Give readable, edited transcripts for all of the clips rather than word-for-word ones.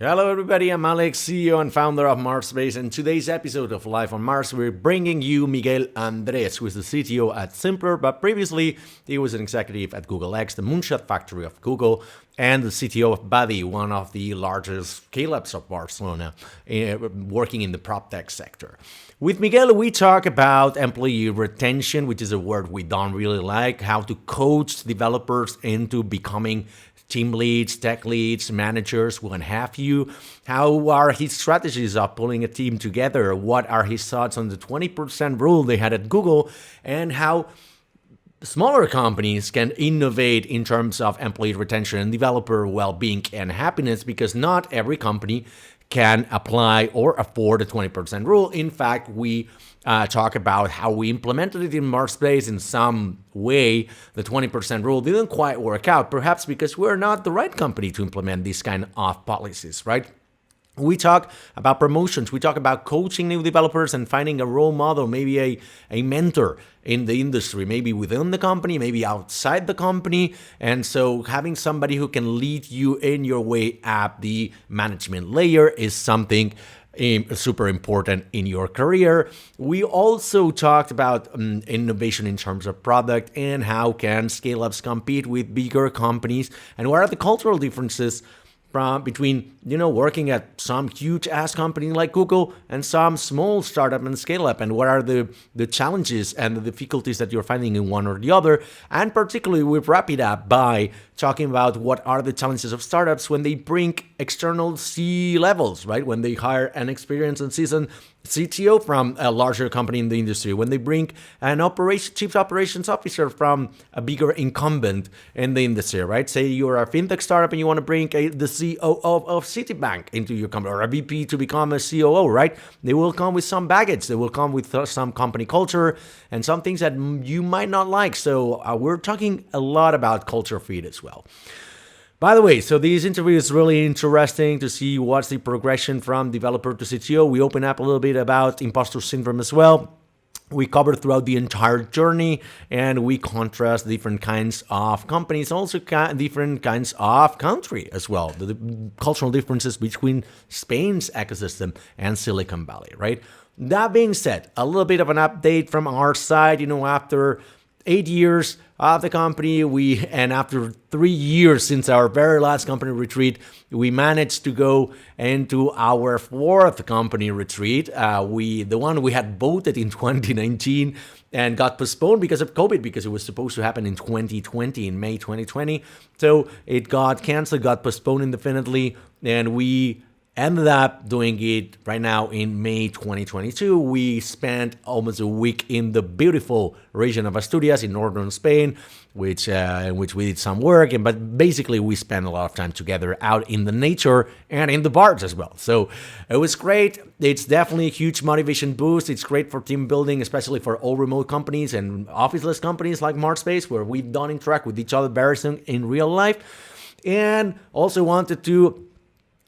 Hello everybody, I'm Alex, CEO and founder of MarsBased, and today's episode of Life on Mars, we're bringing you Miguel Andrés, who is the CTO at Simplr, but previously he was an executive at Google X, the moonshot factory of Google, and the CTO of Badi, one of the largest scale-ups of Barcelona, working in the prop tech sector. With Miguel, we talk about employee retention, which is a word we don't really like, how to coach developers into becoming team leads, tech leads, managers, what have you. How are his strategies of pulling a team together? What are his thoughts on the 20% rule they had at Google? And how smaller companies can innovate in terms of employee retention and developer well-being and happiness, because not every company can apply or afford a 20% rule. In fact, we talk about how we implemented it in MarsBased in some way. The 20% rule didn't quite work out, perhaps because we're not the right company to implement these kind of policies, right? We talk about promotions, we talk about coaching new developers and finding a role model, maybe a mentor in the industry, maybe within the company, maybe outside the company. And so having somebody who can lead you in your way up the management layer is something super important in your career. We also talked about innovation in terms of product and how can scale-ups compete with bigger companies, and what are the cultural differences between, working at some huge ass company like Google and some small startup and scale up, and what are the challenges and the difficulties that you're finding in one or the other. And particularly we wrap it up by talking about what are the challenges of startups when they bring external C-levels, right? When they hire an experienced and seasoned CTO from a larger company in the industry, when they bring an chief operations officer from a bigger incumbent in the industry, right? Say you're a fintech startup and you want to bring the COO of Citibank into your company, or a VP to become a COO, right? They will come with some baggage. They will come with some company culture and some things that you might not like. So we're talking a lot about culture fit as well. By the way, so this interview is really interesting to see what's the progression from developer to CTO. We open up a little bit about Imposter syndrome as well. We cover throughout the entire journey, and we contrast different kinds of companies, also different kinds of country as well, the cultural differences between Spain's ecosystem and Silicon Valley, right? That being said, a little bit of an update from our side, after 8 years of the company, and after 3 years since our very last company retreat, we managed to go into our fourth company retreat. The one we had voted in 2019 and got postponed because of COVID, because it was supposed to happen in 2020, in May 2020. So it got canceled, got postponed indefinitely, and we ended up doing it right now in May 2022. We spent almost a week in the beautiful region of Asturias in northern Spain, in which we did some work, but basically we spent a lot of time together out in the nature and in the bars as well. So it was great. It's definitely a huge motivation boost. It's great for team building, especially for all remote companies and officeless companies like MarsBased, where we don't interact with each other very soon in real life. And also wanted to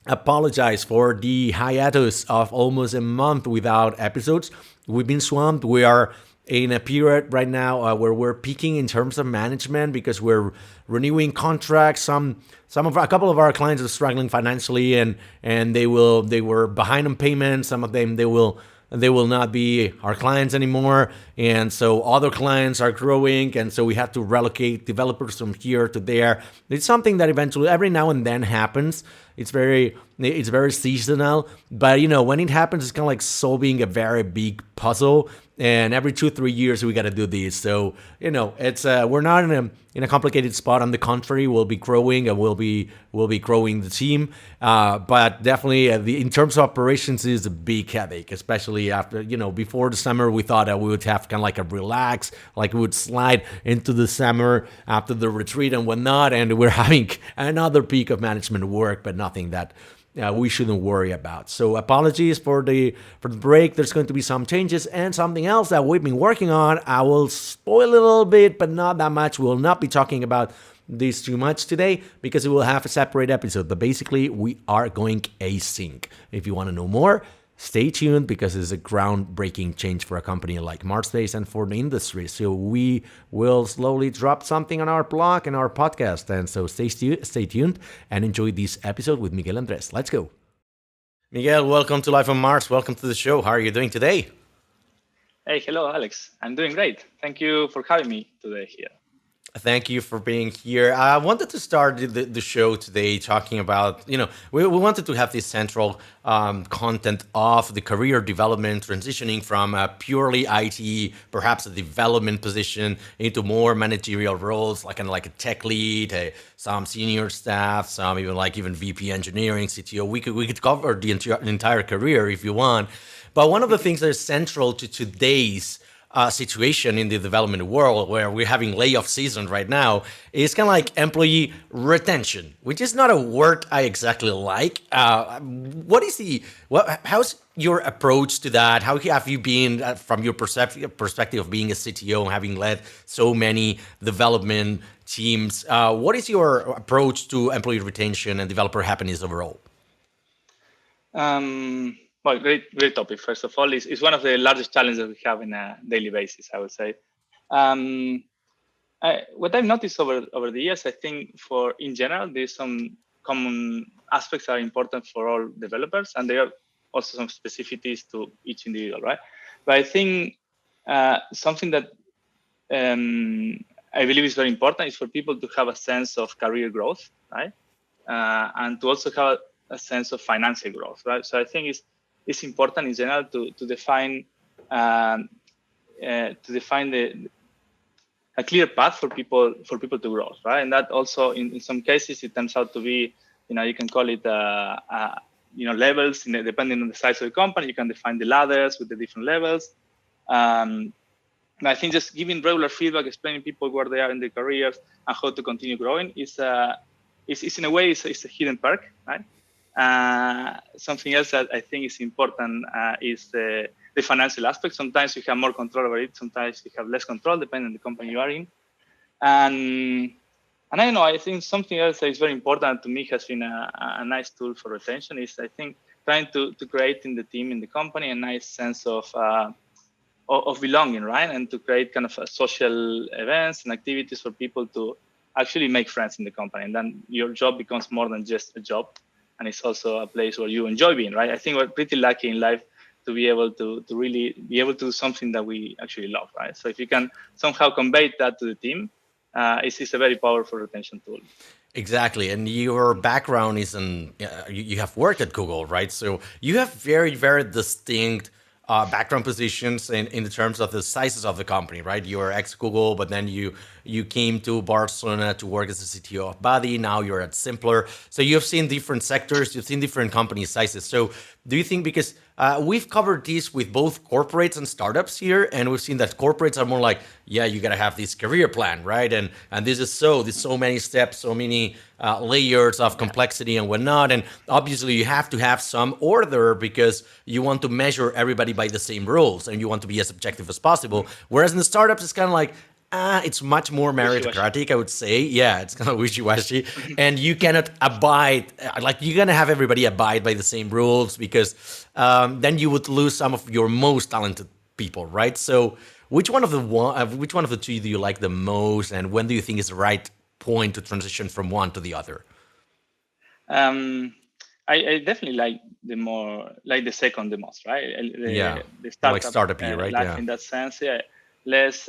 apologize for the hiatus of almost a month without episodes. We've been swamped. We are in a period right now where we're peaking in terms of management because we're renewing contracts. A couple of our clients are struggling financially, and they were behind on payments. Some of them they will not be our clients anymore, and so other clients are growing, and so we have to relocate developers from here to there. It's something that eventually every now and then happens. It's very seasonal, but when it happens, it's kind of like solving a very big puzzle. And every 2-3 years we got to do this. So it's we're not in a complicated spot. On the contrary, we'll be growing, and we'll be growing the team. But definitely, in terms of operations, is a big headache, especially after before the summer we thought that we would have kind of like a relax, like we would slide into the summer after the retreat and whatnot, and we're having another peak of management work, but nothing that we shouldn't worry about. So apologies for the break. There's going to be some changes, and something else that we've been working on. I will spoil a little bit, but not that much. We will not be talking about this too much today because it will have a separate episode. But basically, we are going async. If you want to know more, stay tuned, because it's a groundbreaking change for a company like MarsBased and for the industry. So we will slowly drop something on our blog and our podcast. And so stay tuned and enjoy this episode with Miguel Andrés. Let's go. Miguel, welcome to Life on Mars. Welcome to the show. How are you doing today? Hey, hello, Alex. I'm doing great. Thank you for having me today here. Thank you for being here. I wanted to start the show today talking about, we wanted to have this central content of the career development, transitioning from a purely IT, perhaps a development position, into more managerial roles, like like a tech lead, some senior staff, some even VP engineering, CTO. We could cover the entire career if you want. But one of the things that is central to today's situation in the development world, where we're having layoff season right now, is kind of like employee retention, which is not a word I exactly like. How's your approach to that? How have you been from your perspective of being a CTO and having led so many development teams? What is your approach to employee retention and developer happiness overall? Well, great topic. First of all, it's one of the largest challenges we have in a daily basis, I would say. What I've noticed over the years, I think for in general, there's some common aspects that are important for all developers, and there are also some specificities to each individual, right? But I think something that I believe is very important is for people to have a sense of career growth, right? And to also have a sense of financial growth, right? So I think it's important in general to define a clear path for people to grow, right? And that also in some cases it turns out to be, you can call it levels, depending on the size of the company. You can define the ladders with the different levels. And I think just giving regular feedback, explaining people where they are in their careers and how to continue growing is in a way it's a hidden perk, right? Something else that I think is important is the financial aspect. Sometimes you have more control over it. Sometimes you have less control, depending on the company you are in. And I don't know, I think something else that is very important to me has been a nice tool for retention is, I think, trying to create in the team, in the company, a nice sense of belonging, right? And to create kind of social events and activities for people to actually make friends in the company. And then your job becomes more than just a job. And it's also a place where you enjoy being, right? I think we're pretty lucky in life to be able to really be able to do something that we actually love, right? So if you can somehow convey that to the team, it's a very powerful retention tool. Exactly, and your background is in you have worked at Google, right? So you have very, very distinct background positions in the terms of the sizes of the company, right? You were ex Google, but then you came to Barcelona to work as a CTO of Badi. Now you're at Simplr. So you've seen different sectors, you've seen different company sizes. So do you think, because we've covered this with both corporates and startups here, and we've seen that corporates are more like, yeah, you gotta have this career plan, right? And there's so many steps, so many layers of complexity and whatnot. And obviously, you have to have some order because you want to measure everybody by the same rules and you want to be as objective as possible. Whereas in the startups, it's kind of like, it's much more meritocratic, I would say. Yeah, it's kind of wishy-washy. And you cannot abide, like you're going to have everybody abide by the same rules, because then you would lose some of your most talented people, right? So which one of the two do you like the most, and when do you think is the right point to transition from one to the other? Um, I definitely like the second the most, right? Yeah, The more like startup startup-y, right? life Yeah. in that sense, yeah, less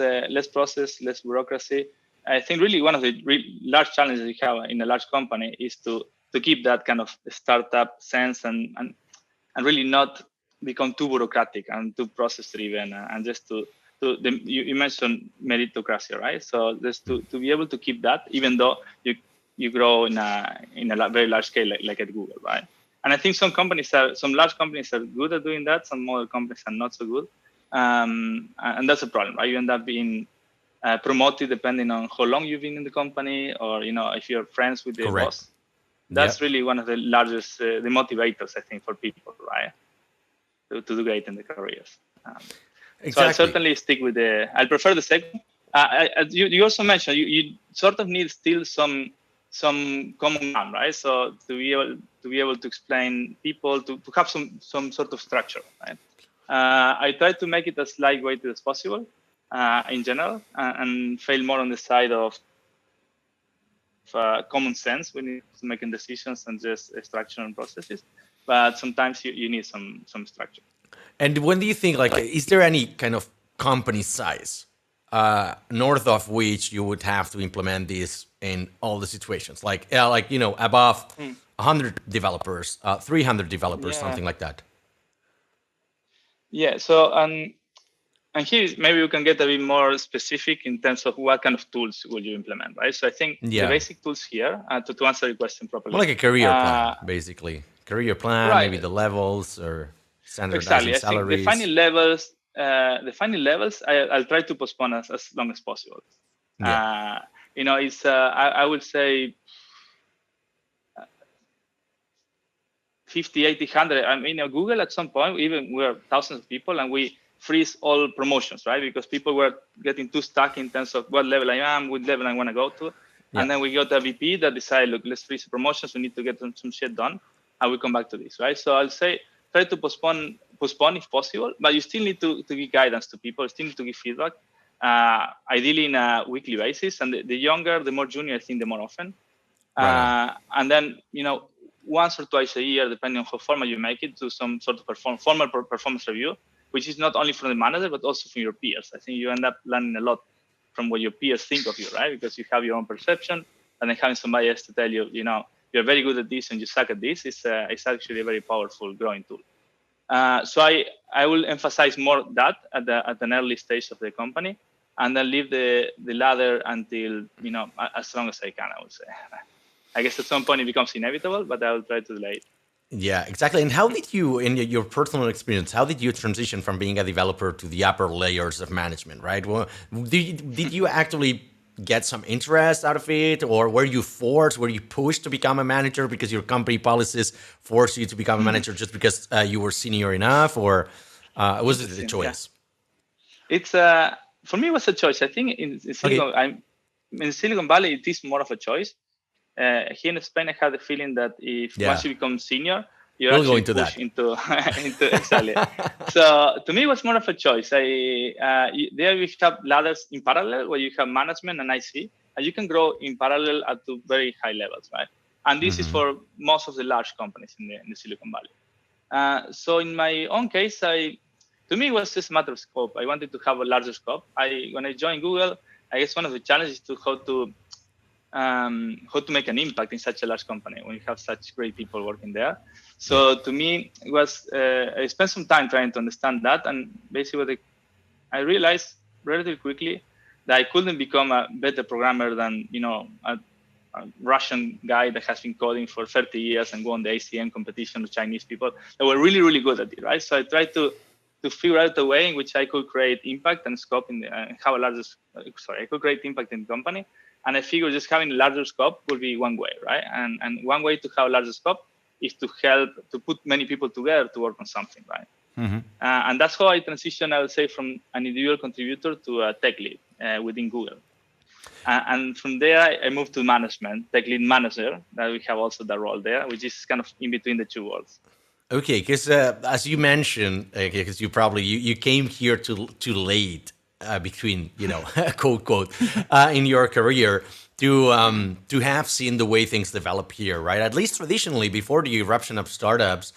process, less bureaucracy. I think really one of the large challenges you have in a large company is to keep that kind of startup sense and really not become too bureaucratic and too process driven and just you mentioned meritocracy, right? So just to be able to keep that, even though you grow in a very large scale like at Google, right? And I think some large companies are good at doing that. Some other companies are not so good, and that's a problem, right? You end up being promoted depending on how long you've been in the company, or if you're friends with the Correct. boss. Yeah. That's really one of the largest the motivators, I think, for people, right? To do great in the careers. So I'll Exactly. certainly stick with I'll prefer the second. You also mentioned you sort of need still some common ground, right? So to be able to explain people to have some sort of structure, right? I try to make it as lightweight as possible in general, and fail more on the side of common sense when it's making decisions and just structure and processes. but sometimes you need some structure. And when do you think, like, is there any kind of company size north of which you would have to implement this in all the situations? Like above 100 developers, 300 developers, something like that. Yeah. So and here maybe we can get a bit more specific in terms of what kind of tools will you implement, right? So I think the basic tools here to answer your question properly. More like a career plan, basically. Career plan, right. Maybe the levels or standardizing salaries. Defining levels, I'll try to postpone as long as possible. Yeah. It's I would say 50, 80, 100. I mean, Google at some point, even we're thousands of people and we freeze all promotions, right? Because people were getting too stuck in terms of what level I am, what level I want to go to. Yeah. And then we got a VP that decided, look, let's freeze the promotions. We need to get some shit done. And we come back to this, right? So I'll say, try to postpone if possible, but you still need to give guidance to people. You still need to give feedback, ideally in a weekly basis. And the younger, the more junior, I think, the more often. Right. And then, once or twice a year, depending on how formal you make it, to some sort of formal performance review, which is not only from the manager, but also from your peers. I think you end up learning a lot from what your peers think of you, right? Because you have your own perception, and then having somebody else to tell you, you're very good at this and you suck at this is actually a very powerful growing tool. So I will emphasize more that at an early stage of the company, and then leave the ladder until as long as I can. I would say. I guess at some point it becomes inevitable, but I will try to delay it. Yeah, exactly. And how did you, in your personal experience, how did you transition from being a developer to the upper layers of management, right? Well, did you actually get some interest out of it, or were you pushed to become a manager because your company policies forced you to become a manager just because you were senior enough, or was it a choice? Yeah. It's for me, it was a choice. I think in Silicon Valley, it is more of a choice. Here in Spain, I had the feeling that once you become senior, you're actually pushed into exactly. So to me, it was more of a choice. There we have ladders in parallel where you have management and IC, and you can grow in parallel at to very high levels, right? And this is for most of the large companies in the Silicon Valley. So in my own case, to me, it was just a matter of scope. I wanted to have a larger scope. When I joined Google, I guess one of the challenges to how to make an impact in such a large company when you have such great people working there. So to me, it was I spent some time trying to understand that, and basically I realized relatively quickly that I couldn't become a better programmer than a Russian guy that has been coding for 30 years and won the ACM competition with Chinese people that were really, really good at it, right? So I tried to figure out a way in which I could create impact and scope I could create impact in the company. And I figured just having a larger scope would be one way, right? And one way to have a larger scope is to help to put many people together to work on something, right? Mm-hmm. And that's how I transitioned, I would say, from an individual contributor to a tech lead within Google. And from there, I moved to management, tech lead manager. That we have also the role there, which is kind of in between the two worlds. Okay, because as you mentioned, because you came here too late. Between quote in your career to have seen the way things develop here, right? At least traditionally, before the eruption of startups,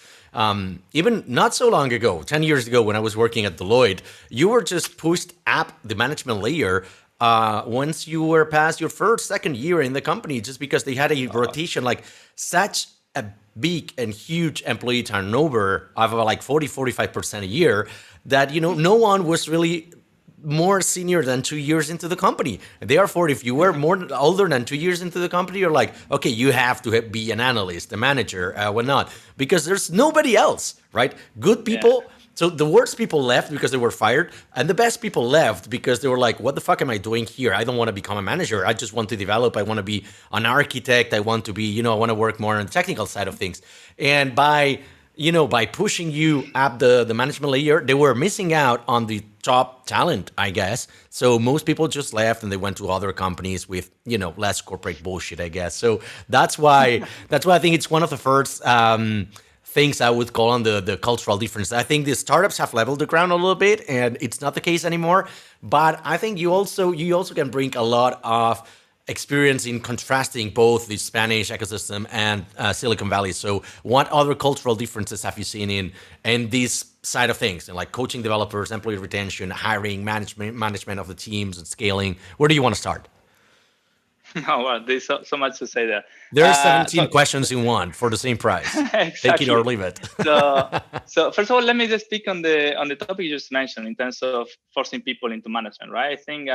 even not so long ago, 10 years ago, when I was working at Deloitte, you were just pushed up the management layer once you were past your second year in the company, just because they had a rotation, like such a big and huge employee turnover of like 40-45% a year, that no one was really more senior than 2 years into the company. Therefore, if you were more older than 2 years into the company, you're like, okay, you have to be an analyst, a manager, whatnot, because there's nobody else, right? Good people. Yeah. So the worst people left because they were fired, and the best people left because they were like, what the fuck am I doing here? I don't want to become a manager. I just want to develop. I want to be an architect. I want to be, I want to work more on the technical side of things. And by pushing you up the management layer, they were missing out on the top talent, I guess. So most people just left and they went to other companies with, less corporate bullshit, I guess. So that's why I think it's one of the first things I would call on the cultural difference. I think the startups have leveled the ground a little bit, and it's not the case anymore. But I think you also can bring a lot of experience in contrasting both the Spanish ecosystem and Silicon Valley. So, what other cultural differences have you seen in this side of things, and like coaching developers, employee retention, hiring, management of the teams, and scaling? Where do you want to start? Oh, well, there's so much to say there. There are 17 questions in one for the same price. Exactly. Take it or leave it. So first of all, let me just speak on the topic you just mentioned in terms of forcing people into management, right? I think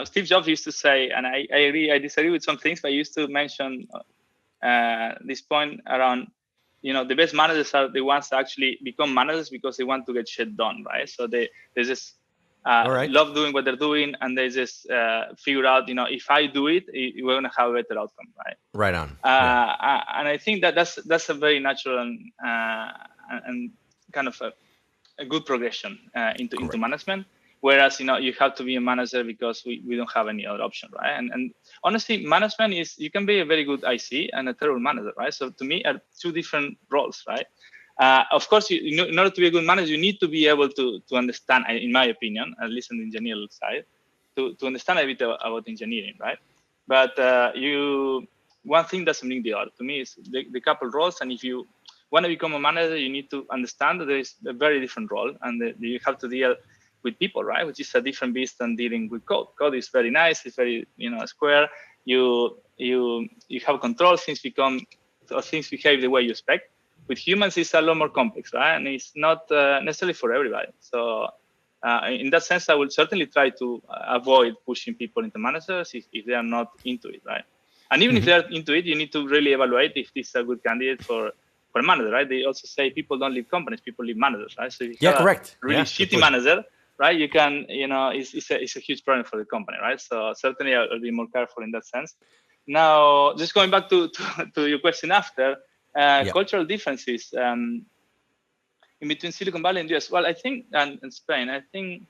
Steve Jobs used to say, and I agree, I disagree with some things, but I used to mention this point around, the best managers are the ones that actually become managers because they want to get shit done, right? So they just love doing what they're doing, and they just figure out, if I do it, we're going to have a better outcome, right? Right on. And I think that's a very natural and kind of a good progression into management. Whereas, you have to be a manager because we don't have any other option, right? And honestly, management you can be a very good IC and a terrible manager, right? So to me, are two different roles, right? Of course, in order to be a good manager, you need to be able to understand, in my opinion, at least on the engineering side, to understand a bit about engineering, right? But one thing doesn't mean the other. To me, it's the couple roles, and if you want to become a manager, you need to understand that there is a very different role, and that you have to deal with people, right? Which is a different beast than dealing with code. Code is very nice. It's very, square. You have control. Things behave the way you expect. With humans, it's a lot more complex, right? And it's not necessarily for everybody. So in that sense, I would certainly try to avoid pushing people into managers if they are not into it, right? And even if they're into it, you need to really evaluate if this is a good candidate for a manager, right? They also say people don't leave companies, people leave managers, right? So if you have correct. a really shitty manager, right? You can, it's a huge problem for the company, right? So certainly I'll be more careful in that sense. Now, just going back to your question after, cultural differences in between Silicon Valley and US. Well, I think, and Spain, I think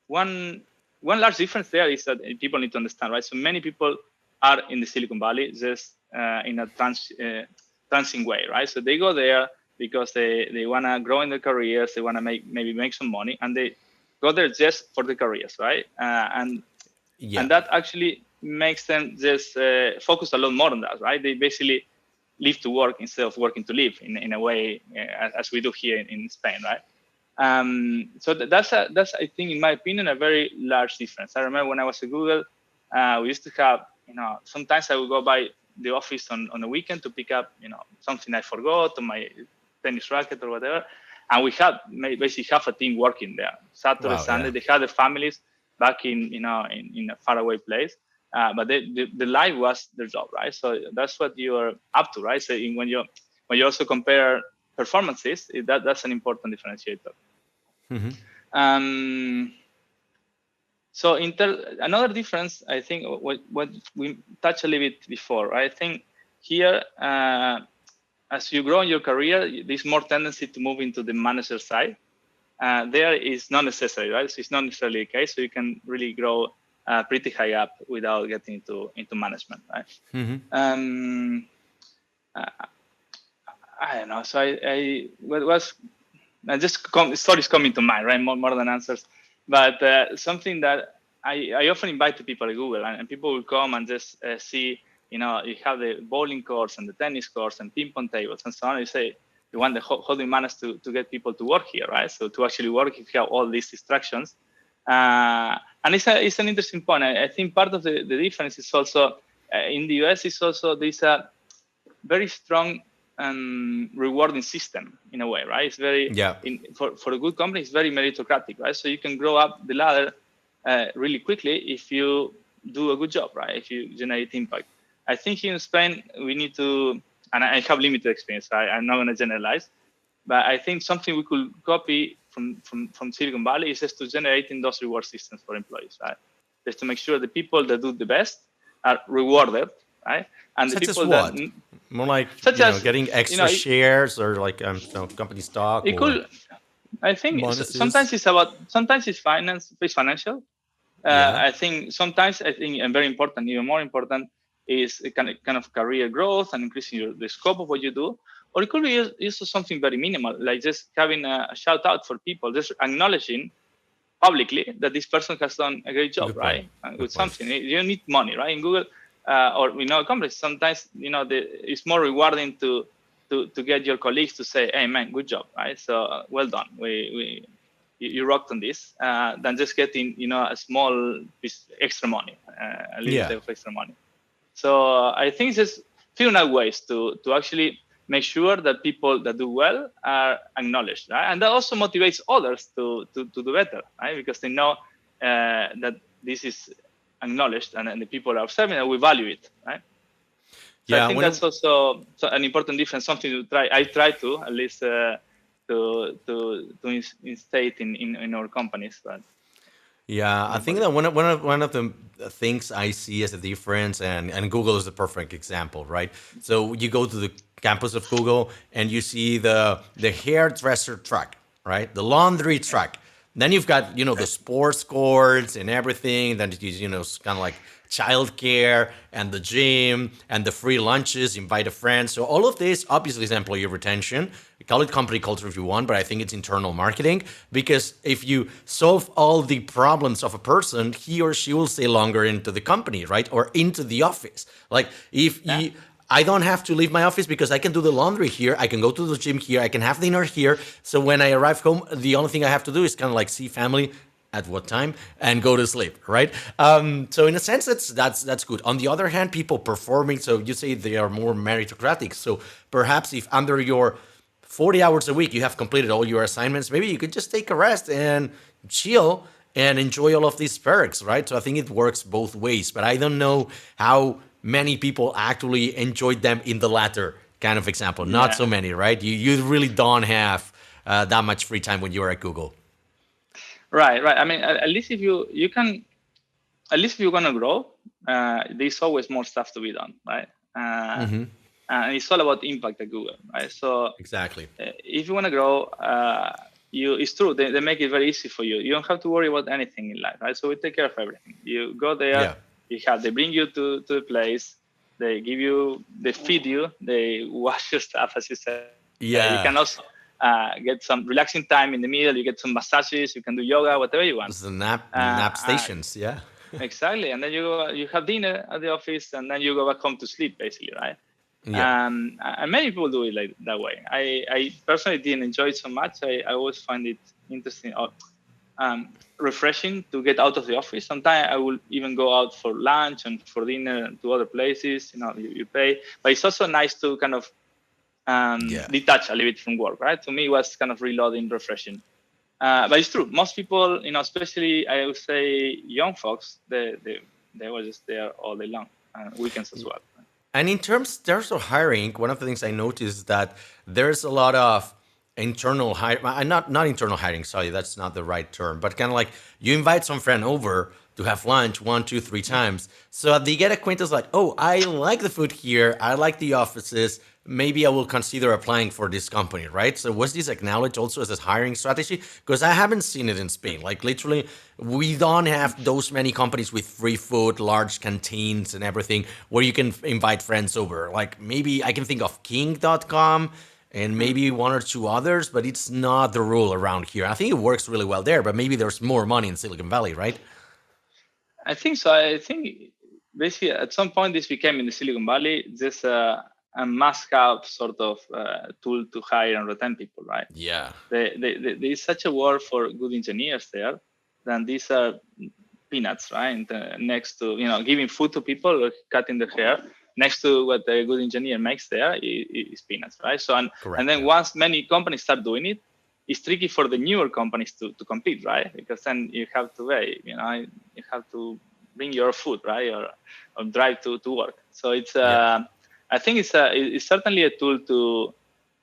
one large difference there is that people need to understand, right? So many people are in the Silicon Valley just in a transient way, right? So they go there because they want to grow in their careers, they want to maybe make some money, and they go there just for the careers, right? And that actually makes them just focus a lot more on that, right? They basically live to work instead of working to live in a way as we do here in Spain, right? So that's I think, in my opinion, a very large difference. I remember when I was at Google, we used to have, sometimes I would go by the office on a weekend to pick up, something I forgot, or my tennis racket or whatever. And we had basically half a team working there. Saturday, Sunday, they had their families back in a faraway place. But the life was their job, right? So that's what you're up to, right? So when you also compare performances, that's an important differentiator. So another difference, I think, what we touched a little bit before, right? I think here, as you grow in your career, there's more tendency to move into the manager side. There is not necessary, right? So it's not necessarily the case. So you can really grow pretty high up without getting into management, right? I don't know. So stories coming to mind, right? More than answers. But something that I often invite to people at Google, and people will come and just see, you have the bowling courts and the tennis courts and ping pong tables and so on. You say, you wonder how do you manage to get people to work here, right? So to actually work if you have all these distractions. And it's an interesting point. I think part of the difference is also in the US is also there's a very strong rewarding system in a way, right? It's very for a good company, it's very meritocratic, right? So you can grow up the ladder really quickly if you do a good job, right? If you generate impact. I think here in Spain we need to, and I have limited experience, right? I'm not going to generalize, but I think something we could copy from Silicon Valley is just to generating those reward systems for employees, right? Just to make sure the people that do the best are rewarded, right? And such the people as what? that more like getting extra shares or like company stock. It could. I think bonuses. Sometimes it's financial. I think sometimes and very important, even more important, is a kind of career growth and increasing the scope of what you do. Or it could be also something very minimal, like just having a shout out for people, just acknowledging publicly that this person has done a great job, Good right? point. With Good point. something. You don't need money, right? In Google or companies, sometimes it's more rewarding to get your colleagues to say, "Hey, man, good job," right? So well done. You rocked on this. Than just getting a small piece extra money, a little bit of extra money. So I think it's just figuring out ways to actually make sure that people that do well are acknowledged, right? And that also motivates others to do better, right? Because they know that this is acknowledged and the people are observing and we value it, right? So I think that's also an important difference, something to try. I try to at least to instate in our companies, but. Yeah, I think that one of the things I see as a difference, and Google is the perfect example, right? So you go to the campus of Google and you see the hairdresser truck, right? The laundry truck. Then you've got the sports courts and everything. Then it's kind of like childcare and the gym and the free lunches, invite a friend. So all of this obviously is employee retention. Call it company culture if you want, but I think it's internal marketing, because if you solve all the problems of a person, he or she will stay longer into the company, right? Or into the office. Like I don't have to leave my office because I can do the laundry here. I can go to the gym here. I can have dinner here. So when I arrive home, the only thing I have to do is kind of like see family at what time and go to sleep, right? So in a sense, that's good. On the other hand, people performing, so you say they are more meritocratic. So perhaps if under your 40 hours a week you have completed all your assignments, maybe you could just take a rest and chill and enjoy all of these perks, right? So I think it works both ways, but I don't know how many people actually enjoyed them in the latter kind of example. Not so many, right? You really don't have that much free time when you're at Google. Right. I mean, at least if you can, at least if you're gonna grow, there's always more stuff to be done, right? And it's all about impact at Google, right? So exactly, if you want to grow, it's true. They make it very easy for you. You don't have to worry about anything in life, right? So we take care of everything. You go there. Yeah. They bring you to the place. They give you, they feed you, they wash your stuff, as you said. Yeah. You can also get some relaxing time in the middle. You get some massages. You can do yoga, whatever you want. It's the nap stations, yeah. Exactly. And then you have dinner at the office, and then you go back home to sleep, basically, right? Yeah. And many people do it like that way. I personally didn't enjoy it so much. I always find it interesting or refreshing to get out of the office. Sometimes I will even go out for lunch and for dinner to other places. You pay, but it's also nice to kind of detach a little bit from work, right? To me, it was kind of reloading, refreshing. But it's true. Most people, especially I would say young folks, they were just there all day long, weekends as well. And in terms of hiring, one of the things I noticed is that there's a lot of internal hiring, not internal hiring, sorry, that's not the right term, but kind of like you invite some friend over to have lunch 1, 2, 3 times. So they get acquainted like, oh, I like the food here. I like the offices. Maybe I will consider applying for this company, right? So was this acknowledged also as a hiring strategy? Because I haven't seen it in Spain. Like literally, we don't have those many companies with free food, large canteens and everything where you can invite friends over. Like maybe I can think of King.com and maybe 1 or 2 others, but it's not the rule around here. I think it works really well there, but maybe there's more money in Silicon Valley, right? I think so. I think basically at some point this became in the Silicon Valley just a must-have sort of tool to hire and retain people, right? Yeah. There is such a war for good engineers there. Then these are peanuts, right? And, next to giving food to people or cutting their hair, next to what a good engineer makes there is peanuts, right? So and then once many companies start doing it, it's tricky for the newer companies to compete, right? Because then you have to you have to bring your food, right, or drive to work. So it's I think it's certainly a tool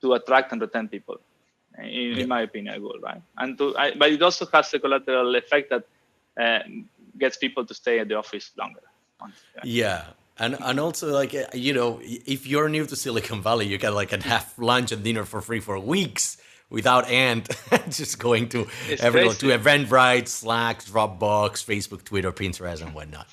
to attract and retain people, in my opinion, a goal, right? And but it also has a collateral effect that gets people to stay at the office longer. Yeah. And also like if you're new to Silicon Valley, you can have lunch and dinner for free for weeks without end, just going to everyone to Eventbrite, Slack, Dropbox, Facebook, Twitter, Pinterest, and whatnot.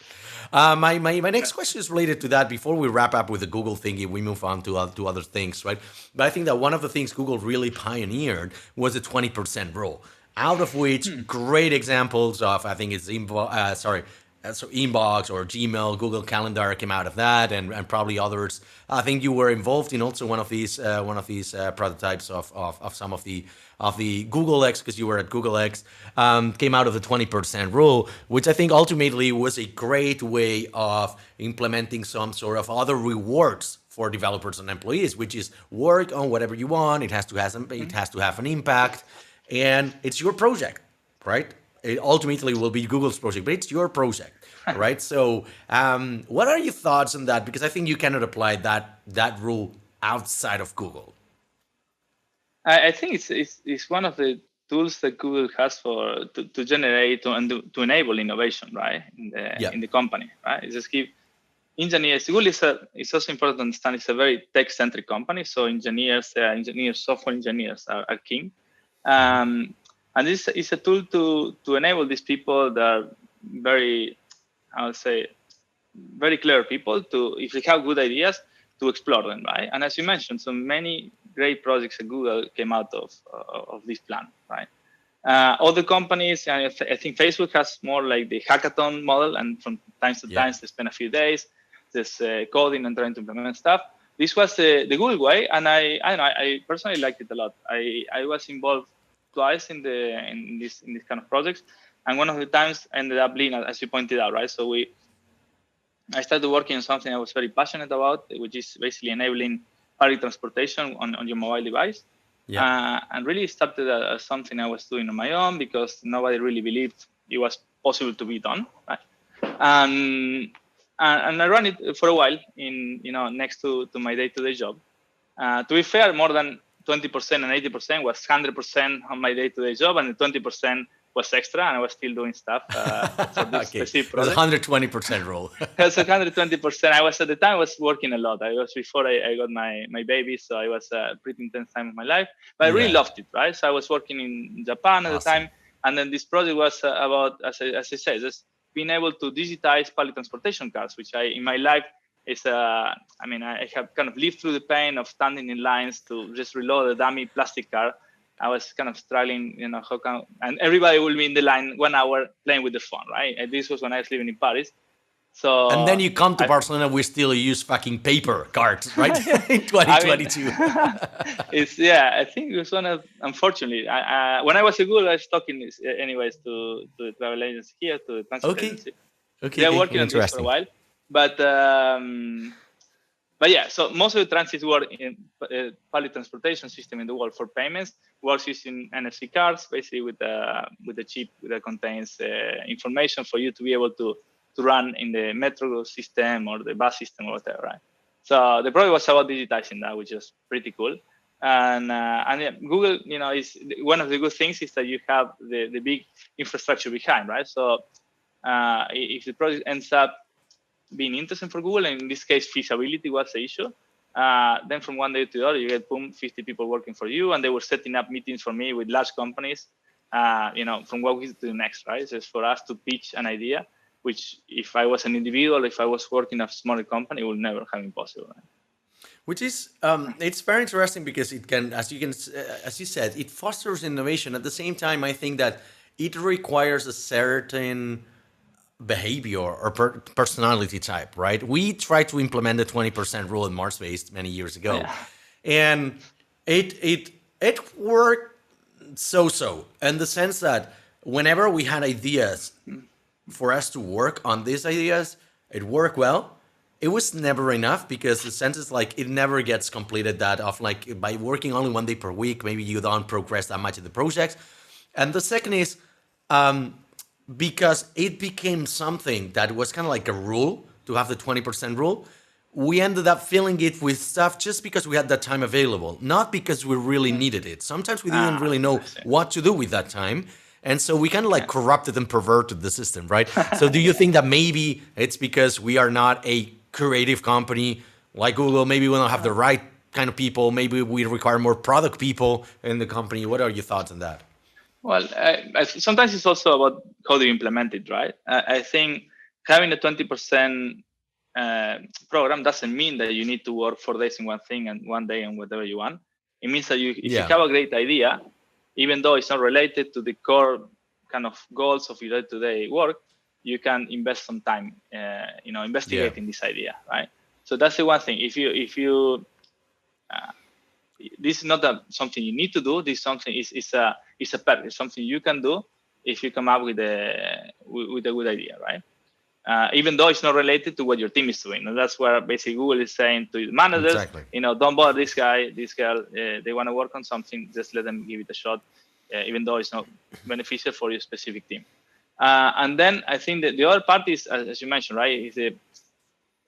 My next question is related to that. Before we wrap up with the Google thingy, we move on to other things, right? But I think that one of the things Google really pioneered was the 20% rule. out of which great examples of, I think it's Inbox or Gmail, Google Calendar came out of that, and probably others. I think you were involved in also one of these prototypes of some of the Google X, because you were at Google X, came out of the 20% rule, which I think ultimately was a great way of implementing some sort of other rewards for developers and employees, which is work on whatever you want. It has to have an impact, and it's your project, right? It ultimately will be Google's project, but it's your project, right? So, what are your thoughts on that? Because I think you cannot apply that rule outside of Google. I think it's one of the tools that Google has for to generate and to enable innovation, right, in the company, right? It's just give engineers. Google it's also important to understand it's a very tech-centric company, so software engineers are king. And this is a tool to enable these people that are very, I would say, very clever people to, if they have good ideas, to explore them, right? And as you mentioned, so many great projects at Google came out of this plan, right? Other companies, and I think Facebook has more like the hackathon model, and from time to time they spend a few days just coding and trying to implement stuff. This was the Google way, and I personally liked it a lot. I was involved twice in this kind of projects, and one of the times I ended up leading, as you pointed out, right? So I started working on something I was very passionate about, which is basically enabling public transportation on your mobile device. And really started as something I was doing on my own because nobody really believed it was possible to be done, right? And I ran it for a while next to my day-to-day job. To be fair, more than 20% and 80% was 100% on my day-to-day job, and the 20% was extra, and I was still doing stuff for this specific project. The 120% rule. That's 120%. At the time I was working a lot. I was before I got my baby, so I was a pretty intense time of my life. But I really loved it, right? So I was working in Japan at the time, and then this project was about, as I said, just being able to digitize public transportation cards, which in my life is I have kind of lived through the pain of standing in lines to just reload a dummy plastic card. I was kind of struggling, and everybody will be in the line 1 hour playing with the phone, right? And this was when I was living in Paris. So and then you come to Barcelona, we still use fucking paper cards, right? In 2022. I think it was one of, unfortunately, when I was at Google, I was talking anyways to the travel agency here, to the transit agency. Okay. They're working on this for a while. But yeah, so most of the transit work in public transportation system in the world for payments works using NFC cards, basically with a chip that contains information for you to be able to run in the metro system or the bus system or whatever, right? So the project was about digitizing that, which is pretty cool. And Google, is one of the good things is that you have the big infrastructure behind, right? So if the project ends up being interesting for Google, and in this case, feasibility was the issue. Then from one day to the other, you get 50 people working for you, and they were setting up meetings for me with large companies, from one week to the next, right? So it's for us to pitch an idea, which if I was an individual, if I was working at a smaller company, it would never have been possible. Right? Which is, it's very interesting because it can, as you said, it fosters innovation. At the same time, I think that it requires a certain behavior or personality type, right? We tried to implement the 20% rule in MarsBased many years ago, and it worked so in the sense that whenever we had ideas for us to work on these ideas, it worked well. It was never enough because the sense is like it never gets completed that often. Like by working only 1 day per week, maybe you don't progress that much in the projects. And the second is because it became something that was kind of like a rule to have the 20% rule. We ended up filling it with stuff just because we had that time available, not because we really needed it. Sometimes we didn't really know what to do with that time. And so we kind of like corrupted and perverted the system, right? So do you think that maybe it's because we are not a creative company like Google? Maybe we don't have the right kind of people. Maybe we require more product people in the company. What are your thoughts on that? Well, sometimes it's also about how do you implement it, right? I think having a 20% program doesn't mean that you need to work 4 days in one thing and 1 day on whatever you want. It means that if you have a great idea, even though it's not related to the core kind of goals of your day-to-day work, you can invest some time, investigating this idea, right? So that's the one thing. If you this is not something you need to do. This is something is a perk. It's something you can do if you come up with a good idea, right? Even though it's not related to what your team is doing. And that's where basically Google is saying to the managers, Exactly. Don't bother this guy, this girl. They want to work on something. Just let them give it a shot, even though it's not beneficial for your specific team. And then I think that the other part is, as you mentioned, right, is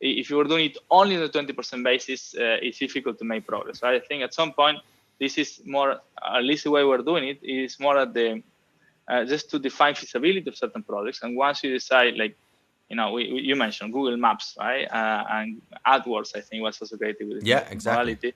if you were doing it only on a 20% basis, it's difficult to make progress, right? I think at some point, this is more, at least the way we're doing it, is more at the, just to define feasibility of certain products. And once you decide, like, you mentioned Google Maps, right? And AdWords, I think, was also created with exactly.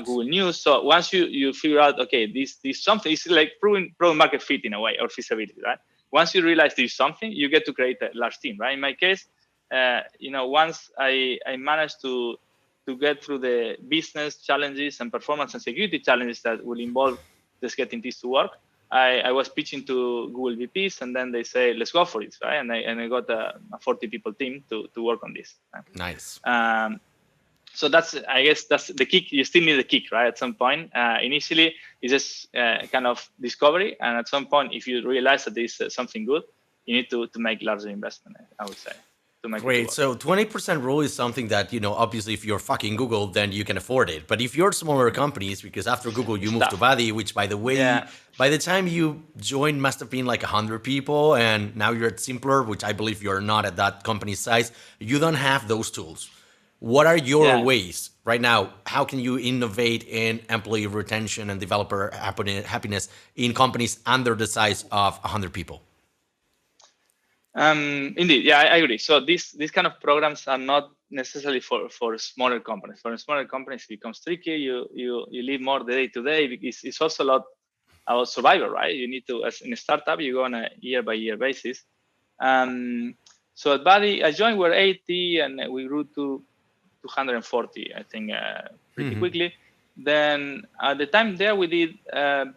Google News. So once you figure out, okay, this something is like proving market fit in a way, or feasibility, right? Once you realize there's something, you get to create a large team, right? In my case, once I managed to get through the business challenges and performance and security challenges that will involve just getting this to work, I was pitching to Google VPs, and then they say, let's go for it, right? And I got a 40 people team to work on this. Right? Nice. So I guess that's the kick. You still need a kick, right? At some point, initially it's just kind of discovery, and at some point, if you realize that there's something good, you need to make larger investment, I would say. Great. So 20% rule is something that, obviously if you're fucking Google, then you can afford it. But if you're smaller companies, because after Google, you moved to Badi, which by the way, by the time you joined must have been like 100 people. And now you're at Simplr, which I believe you're not at that company size. You don't have those tools. What are your ways right now? How can you innovate in employee retention and developer happiness in companies under the size of 100 people? Indeed, yeah, I agree. So these kind of programs are not necessarily for smaller companies. For smaller companies, it becomes tricky. You live more the day to day. It's also a lot about survival, right? You need to, as in a startup, you go on a year by year basis. So at Badi, I joined, we're 80, and we grew to 240, I think, pretty quickly. Then at the time there, we did a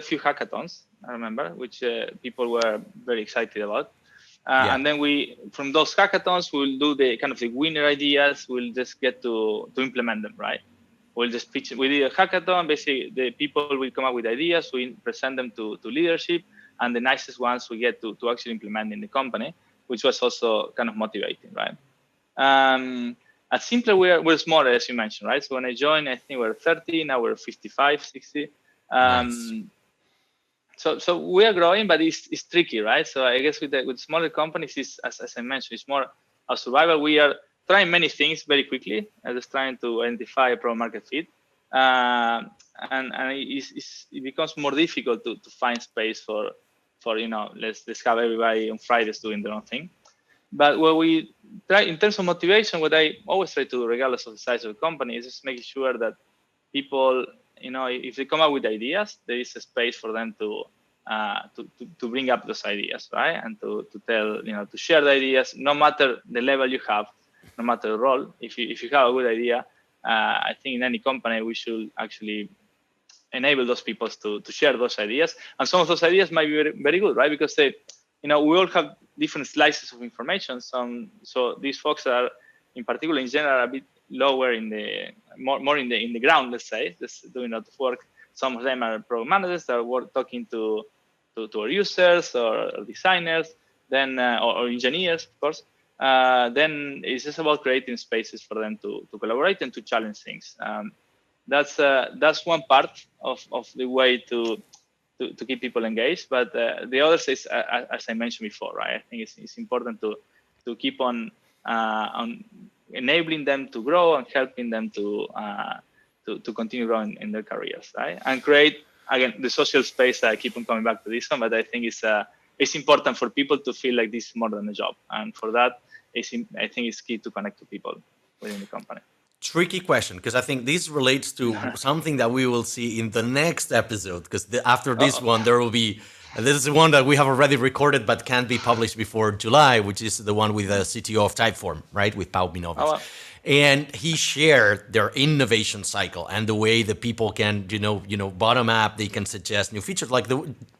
few hackathons, I remember, which people were very excited about. And then from those hackathons, we'll do the kind of the winner ideas. We'll just get to implement them, right? We'll just pitch. We did a hackathon. Basically, the people will come up with ideas. We present them to leadership, and the nicest ones we get to actually implement in the company, which was also kind of motivating, right? At Simplr, we're smaller, as you mentioned, right? So when I joined, I think we're 30. Now we're 55, 60. Nice. So we are growing, but it's tricky, right? So I guess with smaller companies, as I mentioned, it's more a survival. We are trying many things very quickly, just trying to identify a product market fit, and it becomes more difficult to find space for let's have everybody on Fridays doing their own thing. But what we try in terms of motivation, what I always try to do, regardless of the size of the company, is just making sure that people, if they come up with ideas, there is a space for them to bring up those ideas, right? And to tell, to share the ideas, no matter the level you have, no matter the role. If you have a good idea, I think in any company we should actually enable those people to share those ideas. And some of those ideas might be very, very good, right? Because we all have different slices of information. So these folks are, in particular, in general, a bit lower in the more in the ground, let's say, just doing a lot of work. Some of them are product managers that are talking to our users or designers, then or engineers, of course. Then it's just about creating spaces for them to collaborate and to challenge things. That's one part of the way to keep people engaged. But the others is, as I mentioned before, right? I think it's important to keep on enabling them to grow and helping them to continue growing in their careers, right? And create, again, the social space. I keep on coming back to this one, but I think it's important for people to feel like this is more than a job. And for that, I think it's key to connect to people within the company. Tricky question, because I think this relates to something that we will see in the next episode, because after this one, there will be And this is the one that we have already recorded but can't be published before July, which is the one with the CTO of Typeform, right, with Pau Minoves. Oh, wow. And he shared their innovation cycle and the way that people can, bottom up, they can suggest new features, like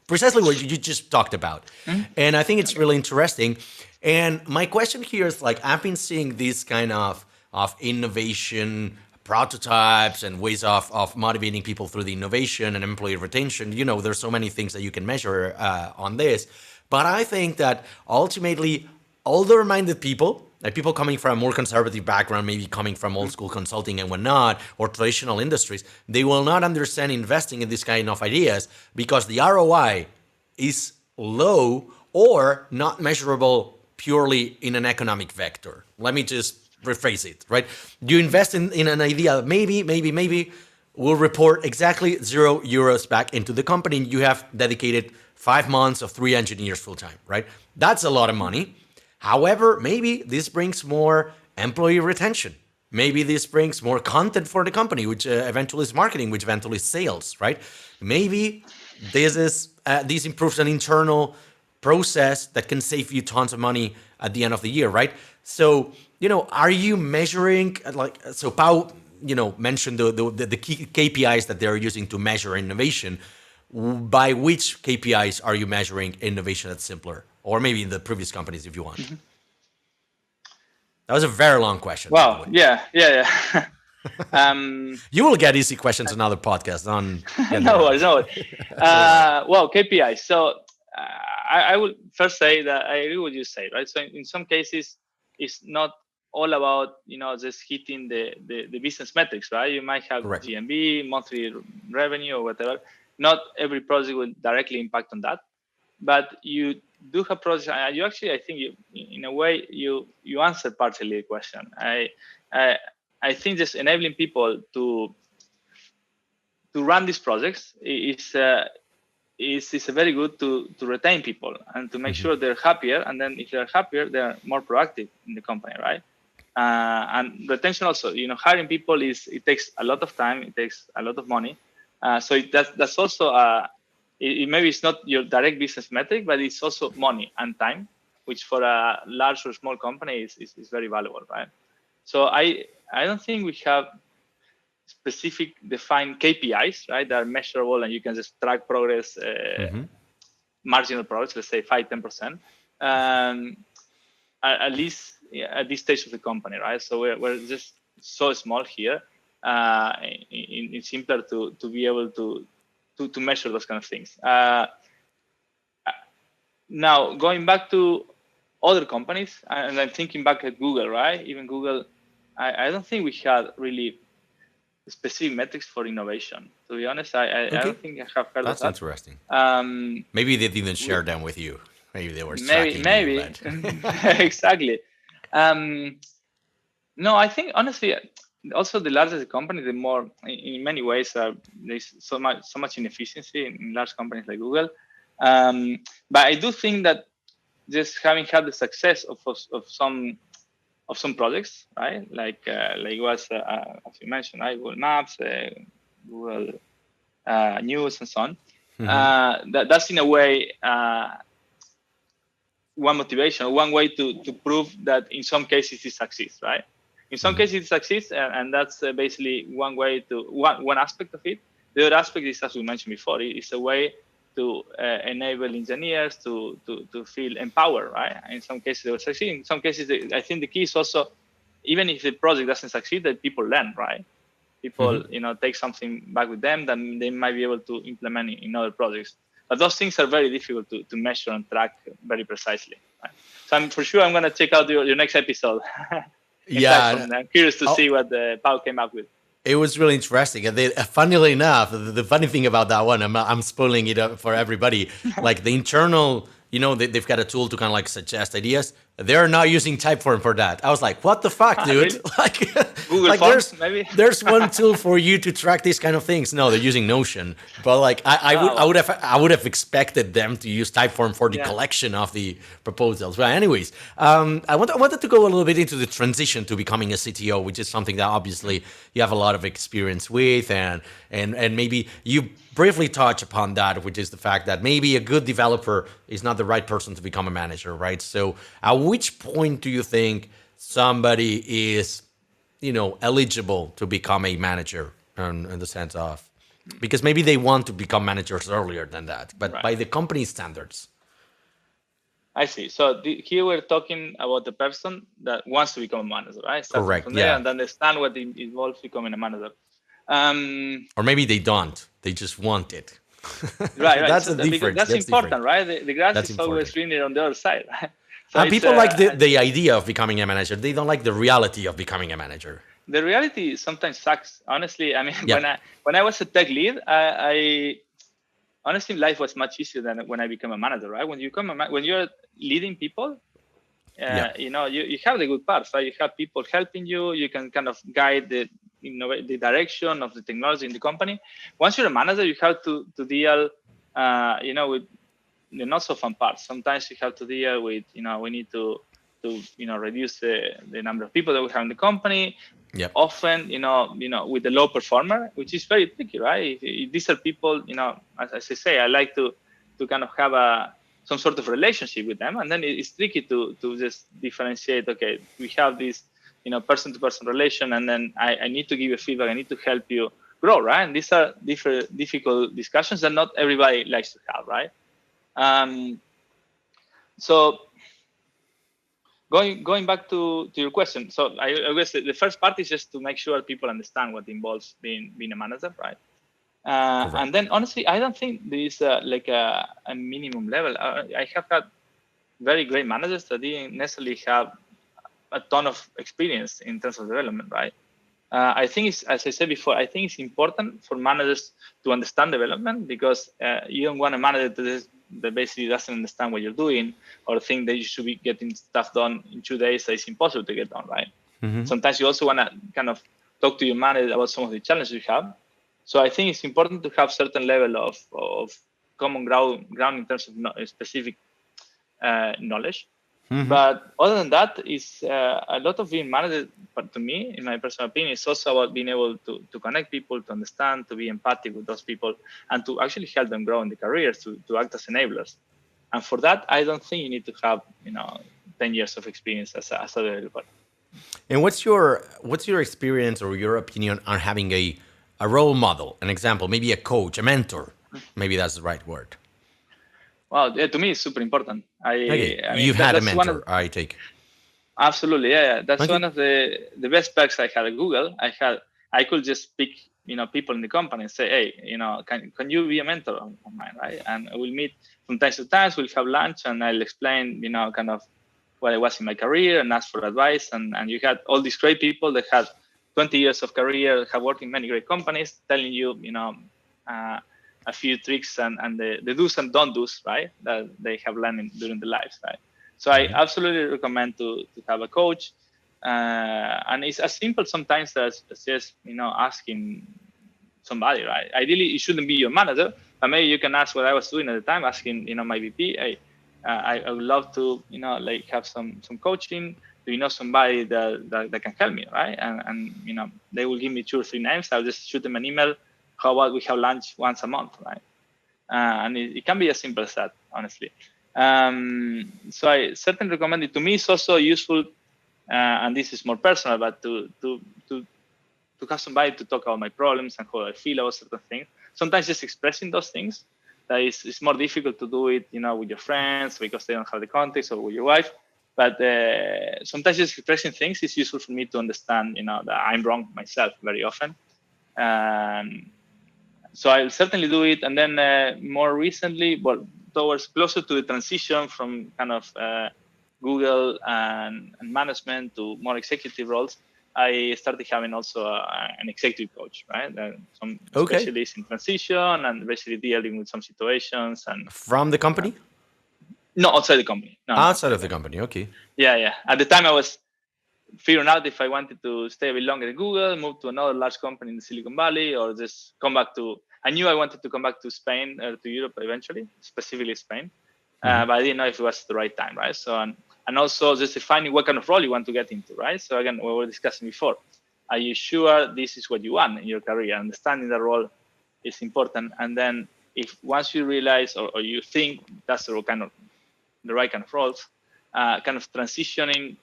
precisely what you just talked about. Mm-hmm. And I think it's really interesting. And my question here is, like, I've been seeing this kind of innovation prototypes and ways of motivating people through the innovation and employee retention. There's so many things that you can measure on this. But I think that ultimately older-minded people, like people coming from a more conservative background, maybe coming from old school consulting and whatnot, or traditional industries, they will not understand investing in this kind of ideas because the ROI is low or not measurable purely in an economic vector. Let me just rephrase it, right? You invest in an idea, maybe will report exactly €0 back into the company. You have dedicated 5 months of 3 engineers full time, right? That's a lot of money. However, maybe this brings more employee retention. Maybe this brings more content for the company, which eventually is marketing, which eventually is sales, right? Maybe this improves an internal process that can save you tons of money at the end of the year, right? So, are you measuring, so Pau, mentioned the key KPIs that they're using to measure innovation. By which KPIs are you measuring innovation at Simplr? Or maybe in the previous companies, if you want. Mm-hmm. That was a very long question. Wow. Yeah. You will get easy questions on other podcasts. No worries. Well, KPIs. So I would first say that I agree with what you say, right? So in some cases, it's not all about, just hitting the business metrics, right? You might have Correct. GMV, monthly revenue, or whatever. Not every project will directly impact on that, but you do have projects. You actually, I think, in a way, you answered partially the question. I think just enabling people to run these projects is very good to retain people and to make sure they're happier. And then if they're happier, they're more proactive in the company, right? And retention also, hiring people it takes a lot of time. It takes a lot of money. So that's also maybe it's not your direct business metric, but it's also money and time, which for a large or small company is very valuable, right? So I don't think we have specific defined KPIs, right, that are measurable and you can just track progress, marginal progress, let's say 5-10%, at least at this stage of the company, right? So we're just so small here in Simplr to be able to measure those kind of things. Now, going back to other companies, and I'm thinking back at Google, right? Even Google, I don't think we had really specific metrics for innovation. To be honest, I don't think I have heard That's of that. That's interesting. Maybe they didn't share them with you. Maybe they were tracking maybe. You, but... Exactly. No, I think honestly, also the larger the company, the more, in many ways, there's so much inefficiency in large companies like Google. But I do think that just having had the success of some projects, right? Like was as you mentioned, right? Google Maps, Google News, and so on. That's in a way one motivation, one way to prove that in some cases it succeeds, right? In some cases it succeeds, and that's basically one way one aspect of it. The other aspect is, as we mentioned before, it's a way to enable engineers to feel empowered, right? In some cases they will succeed. In some cases, I think the key is also, even if the project doesn't succeed, that people learn, right? People, take something back with them, then they might be able to implement it in other projects. But those things are very difficult to measure and track very precisely. Right? So I'm going to check out your next episode. Yeah, I'm curious to see what Pau came up with. It was really interesting. And funnily enough, the funny thing about that one, I'm spoiling it up for everybody. Like the internal, they've got a tool to kind of like suggest ideas. They're not using Typeform for that. I was like, what the fuck, dude? Really? Like, Google Forms, maybe? There's one tool for you to track these kind of things. No, they're using Notion. But like, I would have expected them to use Typeform for the collection of the proposals. But anyways, I wanted to go a little bit into the transition to becoming a CTO, which is something that obviously you have a lot of experience with, and maybe you briefly touch upon that, which is the fact that maybe a good developer is not the right person to become a manager, right? So at which point do you think somebody is, eligible to become a manager in the sense of, because maybe they want to become managers earlier than that, but by the company standards? I see. So here we're talking about the person that wants to become a manager, right? Starting Correct. from there Yeah. and understand what involves becoming a manager. Or maybe they don't. They just want it. Right. That's So a difference. that's important, right? The grass That's is important. always greener on the other side, right? So And people like the idea of becoming a manager. They don't like the reality of becoming a manager. The reality sometimes sucks. Honestly, I mean, Yeah. when I was a tech lead, I honestly life was much easier than when I became a manager, right? When you when you're leading people, Yeah. you have the good parts, right? You have people helping you. You can kind of guide the direction of the technology in the company. Once you're a manager, you have to deal, with the not so fun parts. Sometimes you have to deal with, we need to reduce the number of people that we have in the company. Yep. Often, with the low performer, which is very tricky, right? If these are people, as I say, I like to kind of have some sort of relationship with them, and then it's tricky to just differentiate. Okay, we have this, person-to-person relation, and then I need to give you feedback. I need to help you grow, right? And these are difficult discussions that not everybody likes to have, right? So going back to your question, so I guess the first part is just to make sure people understand what involves being a manager, right? And then honestly, I don't think there is like a minimum level. I have had very great managers that didn't necessarily have a ton of experience in terms of development, right? I think it's, as I said before, I think it's important for managers to understand development, because you don't want a manager that basically doesn't understand what you're doing, or think that you should be getting stuff done in 2 days that is impossible to get done, right? Mm-hmm. Sometimes you also want to kind of talk to your manager about some of the challenges you have. So I think it's important to have certain level of common ground in terms of specific knowledge. Mm-hmm. But other than that, is a lot of being managed. But to me, in my personal opinion, it's also about being able to connect people, to understand, to be empathic with those people, and to actually help them grow in the careers, to act as enablers. And for that, I don't think you need to have 10 years of experience as a developer. And what's your experience or your opinion on having a role model, an example, maybe a coach, a mentor? Maybe that's the right word. Well, yeah, to me, it's super important. Okay, I mean, you've had a that's one mentor, of, I take. absolutely, yeah. That's Okay. one of the best perks I had at Google. I could just pick people in the company and say, hey, can you be a mentor of mine, right? And we'll meet from time to time. We'll have lunch, and I'll explain kind of what I was in my career and ask for advice. And you had all these great people that had 20 years of career, have worked in many great companies, telling you a few tricks and the do's and don't do's, right, that they have learned during their lives, right? So I absolutely recommend to have a coach, and it's as simple sometimes as just asking somebody, right? Ideally, it shouldn't be your manager, but maybe you can ask what I was doing at the time, asking my VP, hey, I would love to like have some coaching. Do you know somebody that can help me, right? And they will give me 2 or 3 names. I'll just shoot them an email. How about we have lunch once a month, right? And it can be as simple as that, honestly. So I certainly recommend it. To me, it's also useful, and this is more personal, but to have somebody to talk about my problems and how I feel about certain things. Sometimes just expressing those things, that is more difficult to do it, with your friends because they don't have the context, or with your wife. But sometimes just expressing things is useful for me to understand, that I'm wrong myself very often. So I'll certainly do it. And then more recently, towards closer to the transition from kind of Google and management to more executive roles, I started having also an executive coach, right? Some specialists in transition and basically dealing with some situations. And from the company? No, outside the company. No, outside of the company. Okay. Yeah. At the time, I was figuring out if I wanted to stay a bit longer at Google, move to another large company in the Silicon Valley, or just come back to. I knew I wanted to come back to Spain or to Europe eventually, specifically Spain, but I didn't know if it was the right time, right? So and also just defining what kind of role you want to get into, right? So again, we were discussing before. Are you sure this is what you want in your career? Understanding the role, is important. And then if once you realize or you think that's the right kind of roles, kind of transitioning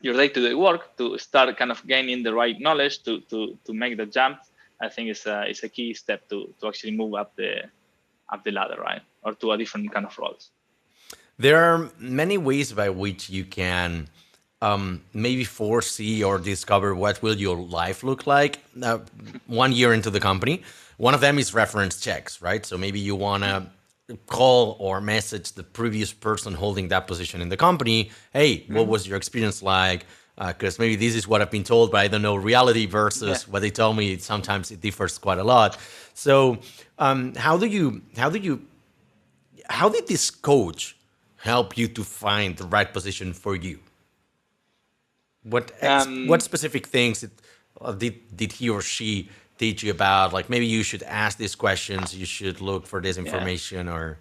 your day-to-day work to start kind of gaining the right knowledge to make the jump, I think is a key step to actually move up the ladder, right? Or to a different kind of roles. There are many ways by which you can maybe foresee or discover what will your life look like 1 year into the company. One of them is reference checks, right? So maybe you want to call or message the previous person holding that position in the company. Hey, what was your experience like? Because maybe this is what I've been told, but I don't know reality versus what they tell me. Sometimes it differs quite a lot. So how did this coach help you to find the right position for you? What specific things did he or she teach you about? Like maybe you should ask these questions, you should look for this information, or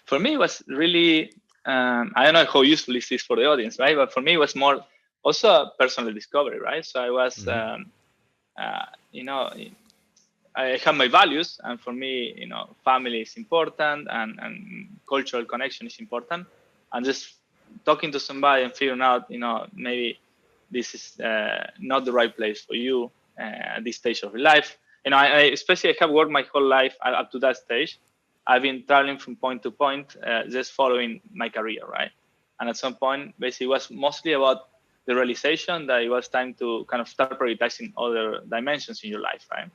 for me it was really I don't know how useful is this for the audience, right? But for me it was more also a personal discovery, right? So I was I have my values, and for me, family is important, and cultural connection is important. And just talking to somebody and figuring out, maybe this is not the right place for you at this stage of your life. I especially I have worked my whole life up to that stage. I've been traveling from point to point, just following my career, right? And at some point, basically, it was mostly about the realization that it was time to kind of start prioritizing other dimensions in your life, right?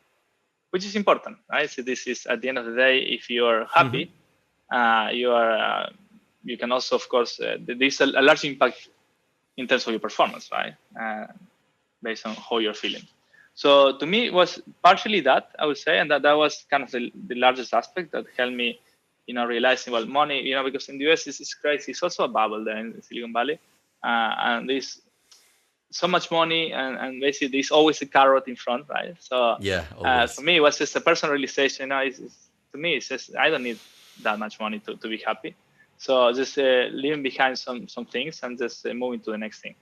Which is important, right? So this is at the end of the day, if you are happy, you can also, of course, there's a large impact in terms of your performance, right? Based on how you're feeling. So to me, it was partially that, I would say, and that was kind of the largest aspect that helped me, realizing, well, money, because in the US it's crazy. It's also a bubble there in Silicon Valley, and there's so much money, and basically there's always a carrot in front, right? So for me, it was just a personal realization. To me, it's just I don't need that much money to be happy. So just leaving behind some things and just moving to the next thing,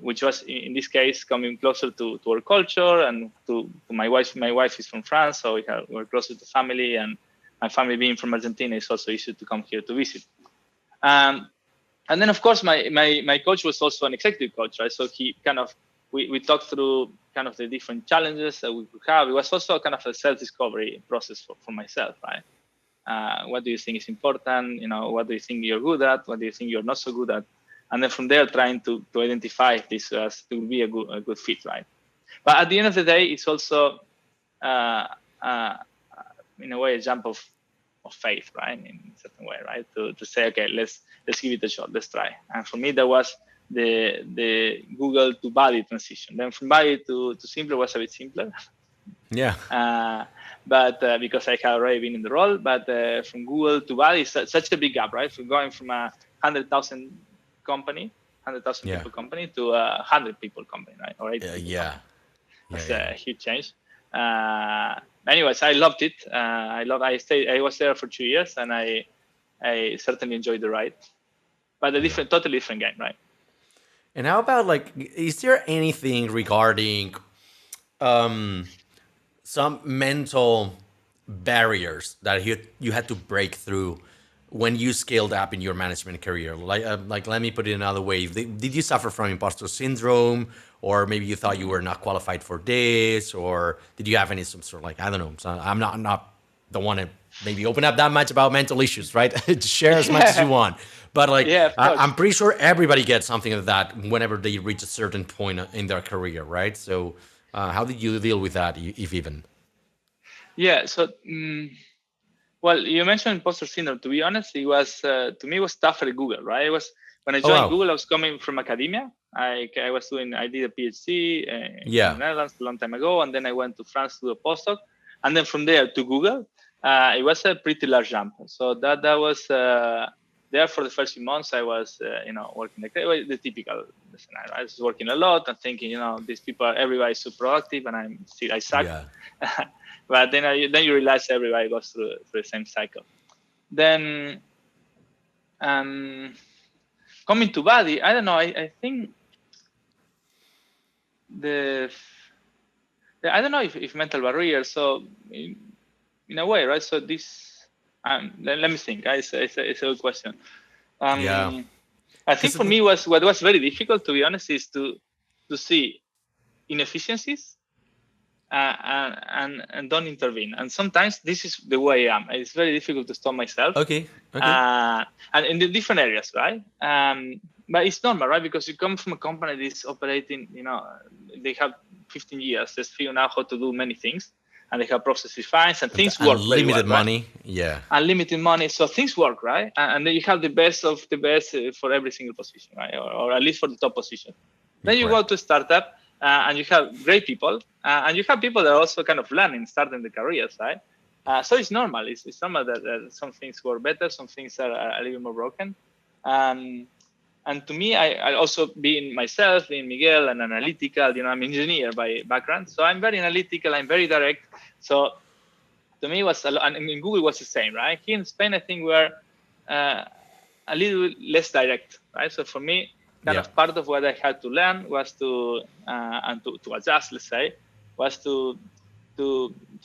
which was in this case coming closer to our culture and to my wife. My wife is from France, so we're closer to family, and my family being from Argentina, it's also easy to come here to visit. And then, of course, my coach was also an executive coach, right? So he kind of, we talked through kind of the different challenges that we could have. It was also kind of a self-discovery process for myself, right? What do you think is important? What do you think you're good at? What do you think you're not so good at? And then from there, trying to identify if this to be a good fit, right? But at the end of the day, it's also, in a way, a jump of faith, right? In a certain way, right? To say, okay, let's give it a shot, let's try. And for me, that was the Google to Badi transition. Then from Badi to Simplr was a bit simpler. Yeah. But because I had already been in the role, but from Google to Badi is such a big gap, right? From going from a 100,000 people company to a 100 people company, right? Or 80 people company. That's a huge change. Anyways, I loved it. I was there for 2 years, and I certainly enjoyed the ride. But totally different game, right? And how about is there anything regarding some mental barriers that you had to break through when you scaled up in your management career? Like let me put it another way. Did you suffer from imposter syndrome, or maybe you thought you were not qualified for this, or did you have any some sort of I don't know. So I'm not don't want to maybe open up that much about mental issues, right? Share as much as you want. But I'm pretty sure everybody gets something like that whenever they reach a certain point in their career, right? So how did you deal with that, if even? Yeah. So, well, you mentioned imposter syndrome. To be honest, it was to me it was tougher at Google, right? It was when I joined Google, I was coming from academia. I did a PhD in the Netherlands a long time ago, and then I went to France to do a postdoc, and then from there to Google. It was a pretty large jump. So that was there for the first few months. I was working the typical scenario. I was working a lot and thinking, these people, everybody's so productive, and I suck. Yeah. But then you realize everybody goes through the same cycle. Then coming to Badi, I don't know. I think the I don't know if mental barrier. So in a way, right? So this, let me think. It's a good question. Yeah. I think for me what was very difficult, to be honest, is to see inefficiencies and don't intervene. And sometimes this is the way I am. It's very difficult to stop myself. Okay. And in the different areas, right? But it's normal, right? Because you come from a company that's operating, they have 15 years, just figuring out how to do many things, and they have processes fine, and things work very well. Unlimited money, yeah. Unlimited money, so things work, right? And then you have the best of the best for every single position, right? Or at least for the top position. Then you go to a startup, and you have great people, and you have people that are also kind of learning, starting the careers, right? So it's normal. It's normal that some things work better, some things are a little more broken. And to me, I also being myself, being Miguel, and analytical, I'm an engineer by background. So I'm very analytical, I'm very direct. So to me, and in Google was the same, right? Here in Spain, I think we're a little less direct, right? So for me, kind of part of what I had to learn was to adjust, let's say, was to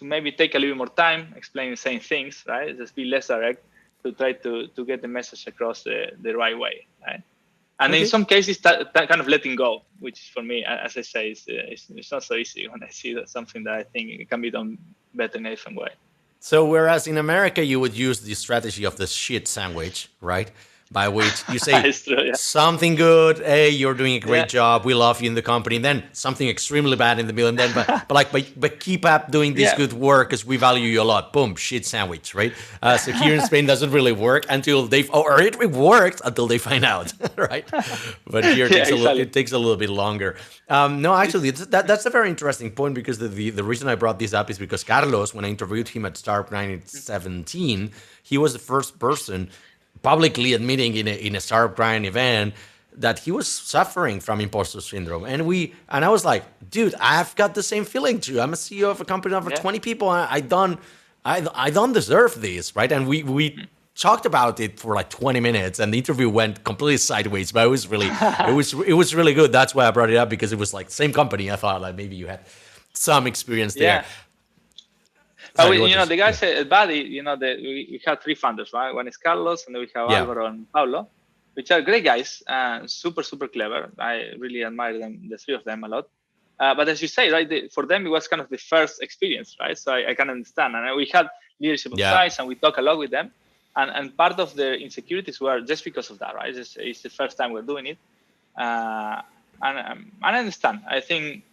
maybe take a little more time explaining the same things, right? Just be less direct to try to get the message across the right way, right? And in some cases, that kind of letting go, which for me, as I say, it's not so easy when I see that something that I think it can be done better in a different way. So whereas in America, you would use the strategy of the shit sandwich, right? By which you say true, something good, hey, you're doing a great job, we love you in the company, and then something extremely bad in the middle, and then but keep up doing this good work because we value you a lot. Boom, shit sandwich, right? So here in Spain doesn't really work until or it worked until they find out, right? But here it takes a little bit longer. No, actually, that's a very interesting point because the reason I brought this up is because Carlos, when I interviewed him at Startup 2017, he was the first person publicly admitting in a Startup Grind event that he was suffering from imposter syndrome. And I was like, dude, I've got the same feeling too. I'm a CEO of a company of over 20 people. I don't deserve this, right? And we talked about it for like 20 minutes, and the interview went completely sideways. But it was really it was really good. That's why I brought it up, because it was like same company. I thought like maybe you had some experience there. But the guys at Badi, we have three founders, right? One is Carlos, and then we have Alvaro and Paulo, which are great guys, super, super clever. I really admire them, the three of them, a lot. But as you say, right, for them, it was kind of the first experience, right? So I can understand. And we had leadership sides, and we talk a lot with them. And part of the insecurities were just because of that, right? It's the first time we're doing it. And I understand. I think,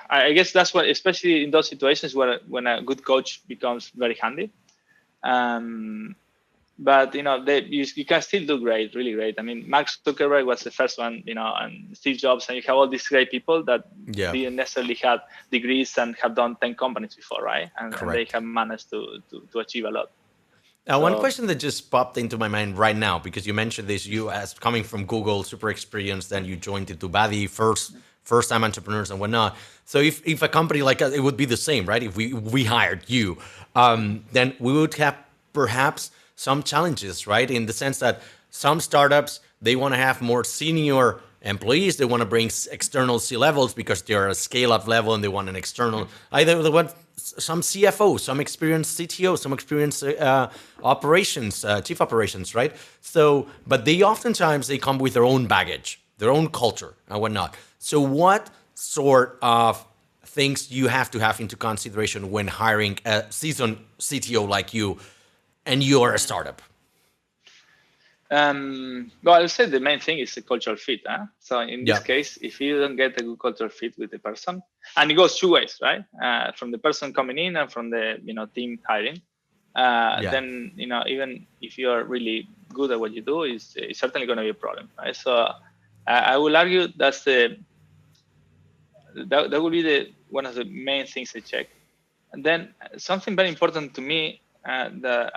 I guess that's what, especially in those situations when a good coach becomes very handy. But you can still do great, really great. I mean, Mark Zuckerberg was the first one, and Steve Jobs, and you have all these great people that didn't necessarily have degrees and have done 10 companies before, right? And they have managed to achieve a lot. Now, one question that just popped into my mind right now, because you mentioned this, you as coming from Google, super experienced, then you joined into Badi, first-time entrepreneurs and whatnot. So if a company like us, it would be the same, right? If we hired you, then we would have perhaps some challenges, right? In the sense that some startups, they want to have more senior employees. They want to bring external C-levels because they're a scale-up level and they want an external. Either they want some CFO, some experienced CTO, some experienced operations, chief operations, right? So, but they oftentimes, they come with their own baggage, their own culture and whatnot. So what sort of things you have to have into consideration when hiring a seasoned CTO like you and you're a startup? Well, I would say the main thing is the cultural fit. So in this case, if you don't get a good cultural fit with the person, and it goes two ways, right? From the person coming in and from the team hiring, then even if you are really good at what you do, it's certainly going to be a problem, right? So I will argue that would be one of the main things I check. And then something very important to me that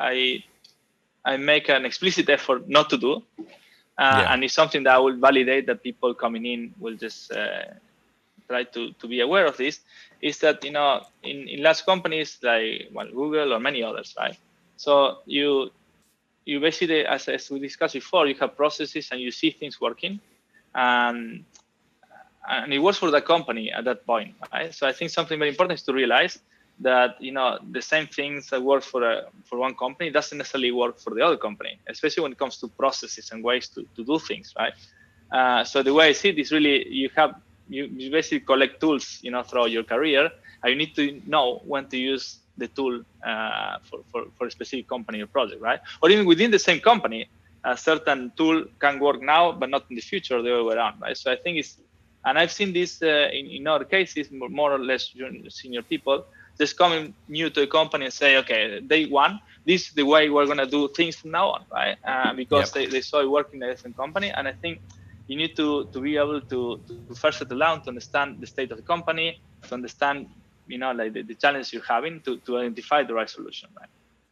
I make an explicit effort not to do, and it's something that I will validate that people coming in will just try to be aware of this, is that, in large companies like Google or many others, right? So you basically, as we discussed before, you have processes and you see things working. And and it works for the company at that point, right? So I think something very important is to realize that the same things that work for one company doesn't necessarily work for the other company, especially when it comes to processes and ways to do things, right? So the way I see it is really you basically collect tools, throughout your career, and you need to know when to use the tool for a specific company or project, right? Or even within the same company, a certain tool can work now, but not in the future, the other way around, right? So I think and I've seen this in other cases, more or less senior people, just coming new to a company and say, okay, day one, this is the way we're going to do things from now on, right? Because they saw it working in a different company. And I think you need to be able to first settle down, to understand the state of the company, to understand, like the challenges you're having, to identify the right solution, right?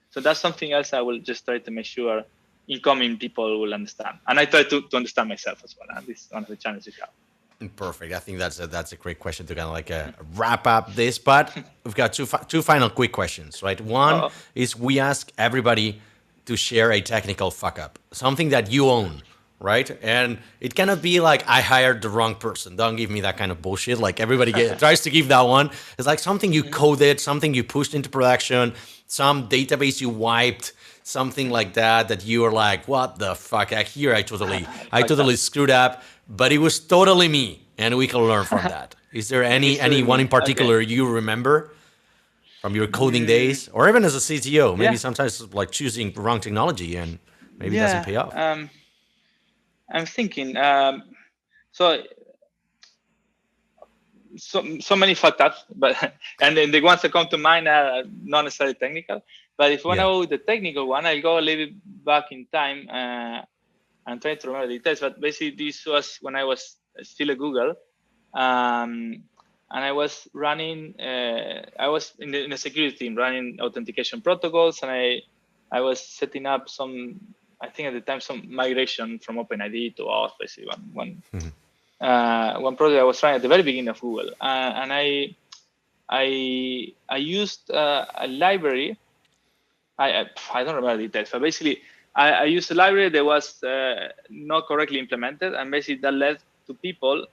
So that's something else I will just try to make sure incoming people will understand. And I try to understand myself as well. And this is one of the challenges you have. Perfect. I think that's a great question to kind of like wrap up this. But we've got two final quick questions, right? One is we ask everybody to share a technical fuck up, something that you own, right? And it cannot be like I hired the wrong person. Don't give me that kind of bullshit. Like everybody tries to give that one. It's like something you coded, something you pushed into production, some database you wiped, something like that you were like, what the fuck? I totally screwed up. But it was totally me, and we can learn from that. Is there any one in particular you remember from your coding days, or even as a CTO? Maybe sometimes like choosing the wrong technology and maybe it doesn't pay off. I'm thinking. So many fucked ups, but and then the ones that come to mind are not necessarily technical. But if I want to go with the technical one, I go a little bit back in time. I'm trying to remember the details, but basically this was when I was still at Google, and I was running. I was in the security team running authentication protocols, and I was setting up some. I think at the time some migration from OpenID to auth, basically one project I was trying at the very beginning of Google, and I used a library. I don't remember the details, but basically. I used a library that was not correctly implemented, and basically that led to people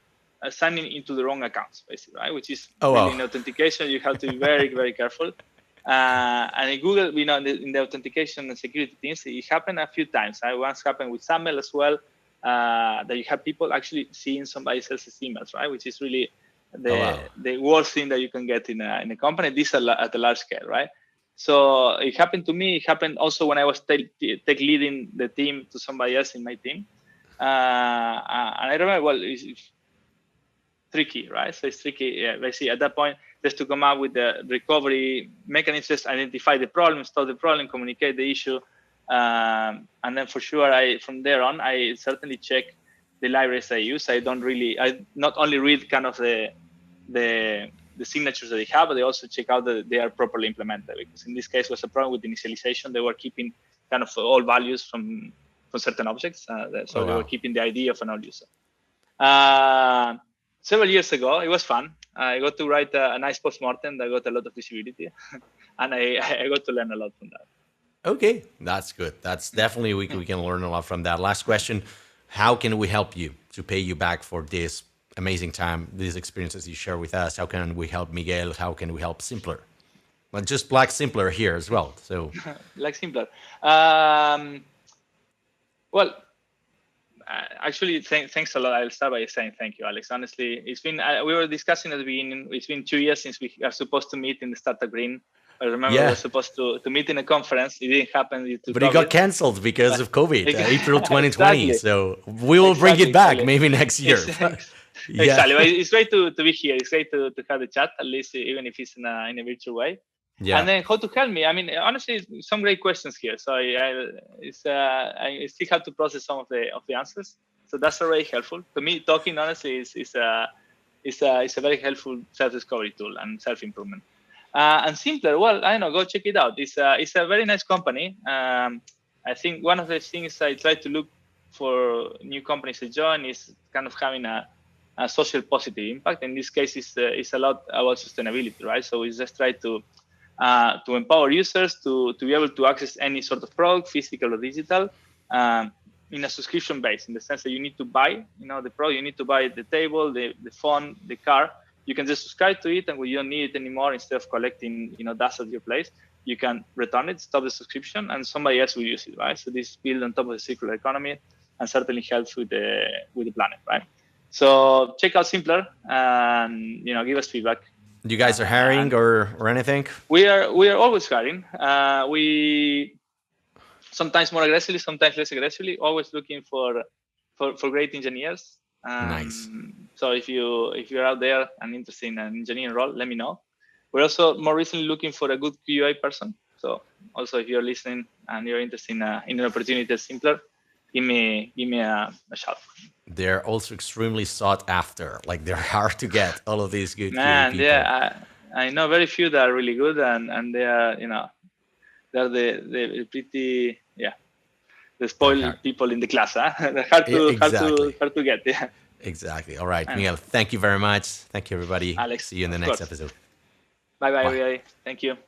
signing into the wrong accounts, basically, right? Which is in authentication, you have to be very, very careful. And in Google, in the authentication and security teams, it happened a few times. It once happened with SAML as well, that you have people actually seeing somebody else's emails, right? Which is really the worst thing that you can get in a company. This at a large scale, right? So it happened to me. It happened also when I was tech leading the team to somebody else in my team. And I remember, it's tricky, right? So it's tricky. Yeah, basically at that point, just to come up with the recovery mechanisms, just identify the problem, stop the problem, communicate the issue. And then for sure, from there on, I certainly check the libraries I use. I not only read kind of the signatures that they have, but they also check out that they are properly implemented. Because in this case, was a problem with initialization. They were keeping kind of all values from certain objects. They were keeping the ID of an old user. Several years ago, it was fun. I got to write a nice postmortem that got a lot of visibility. And I got to learn a lot from that. Okay, that's good. That's definitely, we can learn a lot from that. Last question, how can we help you to pay you back for this amazing time, these experiences you share with us? How can we help Miguel? How can we help Simplr? Well, just like Simplr here as well. So like Simplr. Actually, thanks a lot. I'll start by saying thank you, Alex. Honestly, it's been, we were discussing at the beginning, it's been 2 years since we are supposed to meet in the Startup Green. I remember we were supposed to meet in a conference. It didn't happen due to But COVID. it got canceled because of COVID, April 2020. Exactly. So we will bring it back maybe next year. Exactly. It's great to be here. It's great to have the chat, at least even if it's in a virtual way. Yeah. And then how to help me? I mean, honestly, some great questions here. So I still have to process some of the answers. So that's already helpful. To me, talking honestly is a very helpful self-discovery tool and self-improvement. And Simplr, well, I don't know, go check it out. It's a very nice company. I think one of the things I try to look for new companies to join is kind of having a social positive impact. In this case, it's a lot about sustainability, right? So we just try to empower users to be able to access any sort of product, physical or digital, in a subscription base, in the sense that you need to buy, the product, you need to buy the table, the phone, the car. You can just subscribe to it, and when you don't need it anymore, instead of collecting, dust at your place, you can return it, stop the subscription, and somebody else will use it, right? So this is built on top of the circular economy, and certainly helps with the planet, right? So check out Simplr and give us feedback. You guys are hiring or anything? We are always hiring. We sometimes more aggressively, sometimes less aggressively. Always looking for great engineers. Nice. So if you're out there and interested in an engineering role, let me know. We're also more recently looking for a good QA person. So also if you're listening and you're interested in an opportunity at Simplr, give me a shout. They're also extremely sought after. Like, they're hard to get, all of these good QA people. Yeah, I know very few that are really good, and they are, they're the pretty, the spoiled people in the class, huh? They're hard to get. Yeah. Exactly. All right, Miguel, thank you very much. Thank you, everybody. Alex, see you in the next episode. Bye, everybody. Thank you.